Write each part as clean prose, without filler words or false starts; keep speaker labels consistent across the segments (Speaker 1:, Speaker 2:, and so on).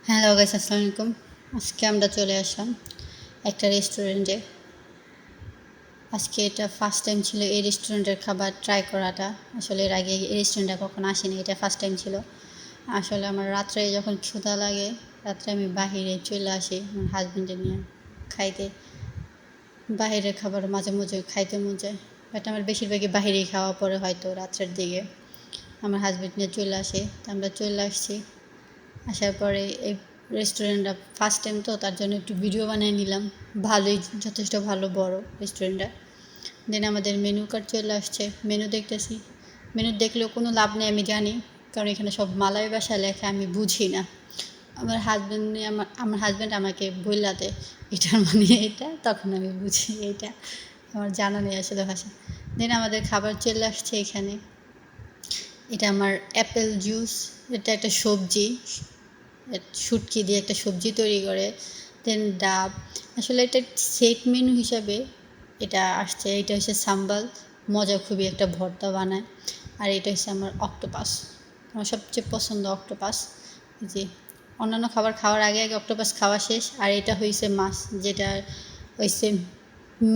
Speaker 1: Hello guys, আসসালামু আলাইকুম। আজকে আমরা চলে আসলাম একটা রেস্টুরেন্টে। আজকে এটা ফার্স্ট টাইম ছিল এই রেস্টুরেন্টের খাবার ট্রাই করাটা। আসলে এর আগে এই রেস্টুরেন্টে কখনো আসিনি, এটা ফার্স্ট টাইম ছিল। আসলে আমার রাত্রে যখন ক্ষুধা লাগে, রাত্রে আমি বাহিরে চলে আসি আমার হাজব্যান্ডে নিয়ে খাইতে। বাহিরের খাবার মাঝে মাঝে খাইতে মন যায়, বাট আমার বেশিরভাগই বাহিরেই খাওয়া পরে হয়তো রাত্রের দিকে আমার হাজব্যান্ড নিয়ে চলে আসে। তো আমরা চলে আসছি, আসার পরে এই রেস্টুরেন্টটা ফার্স্ট টাইম, তো তার জন্য একটু ভিডিও বানিয়ে নিলাম। ভালোই, যথেষ্ট ভালো, বড় রেস্টুরেন্টটা। দেন আমাদের মেনু কার্ড চলে আসছে, মেনু দেখতেছি। মেনু দেখলেও কোনো লাভ নেই, আমি জানি, কারণ এখানে সব মালয় ভাষায় লেখা, আমি বুঝি না। আমার হাজব্যান্ড আমাকে বইলাতে এটার মানে এটা, তখন আমি বুঝি এটা। আমার জানা নেই আসলে ভাষা। দেন আমাদের খাবার চলে আসছে এখানে। এটা আমার অ্যাপেল জুস, এটা একটা সবজি, শুটকি দিয়ে একটা সবজি তৈরি করে। দেন ডাব। আসলে এটা সেট মেনু হিসাবে এটা আসছে। এটা হচ্ছে সাম্বাল, মজা খুবই, একটা ভর্তা বানায়। আর এটা হচ্ছে আমার অক্টোপাস, আমার সবচেয়ে পছন্দ অক্টোপাস। জি, অন্যান্য খাবার খাওয়ার আগে আগে অক্টোপাস খাওয়া শেষ। আর এটা হয়েছে মাছ, যেটা হয়েছে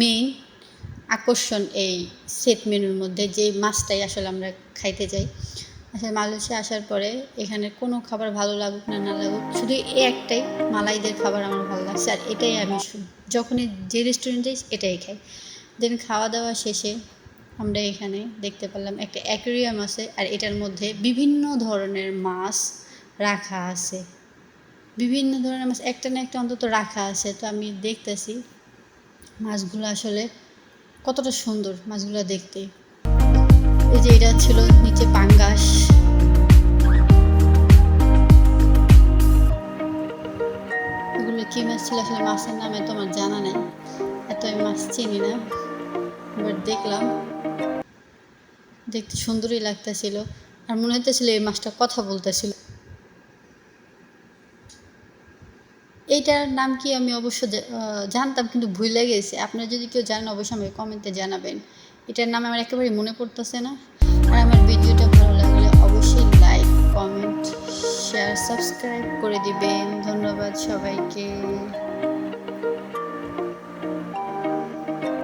Speaker 1: মেইন আকর্ষণ এই সেট মেনুর মধ্যে, যে মাছটাই আসলে আমরা খাইতে যাই। আসলে মালয়েশিয়া আসার পরে এখানে কোনো খাবার ভালো লাগুক না না লাগুক, শুধু এই একটাই, মালাইদের খাবার আমার ভালো লাগছে। আর এটাই আমি যখনই যে রেস্টুরেন্টে এটাই খাই। দেন খাওয়া দাওয়া শেষে আমরা এখানে দেখতে পেলাম একটা অ্যাকোয়ারিয়াম আছে, আর এটার মধ্যে বিভিন্ন ধরনের মাছ রাখা আছে। বিভিন্ন ধরনের মাছ একটা না একটা অন্তত রাখা আছে। তো আমি দেখতেছি মাছগুলো আসলে কতটা সুন্দর, মাছগুলো দেখতে। এই যে এটা ছিল নিচে পাঙ্গাস, এগুলো কী মাছ ছিল আসলে, মাছের নামে তোমার জানা নেই, এত আমি মাছ চিনি না। এবার দেখলাম, দেখতে সুন্দরই লাগতেছিল, আর মনে হইতেছিল এই মাছটা কথা বলতেছিল। এইটার নাম কি আমি অবশ্য জানতাম, কিন্তু ভুলে গেছি। আপনারা যদি কেউ জানেন অবশ্যই আমাকে কমেন্টে জানাবেন। এটার নাম আমার একেবারেই মনে পড়তেছে না। আর আমার ভিডিওটা ভালো লাগলে অবশ্যই লাইক, কমেন্ট, শেয়ার, সাবস্ক্রাইব করে দিবেন। ধন্যবাদ সবাইকে।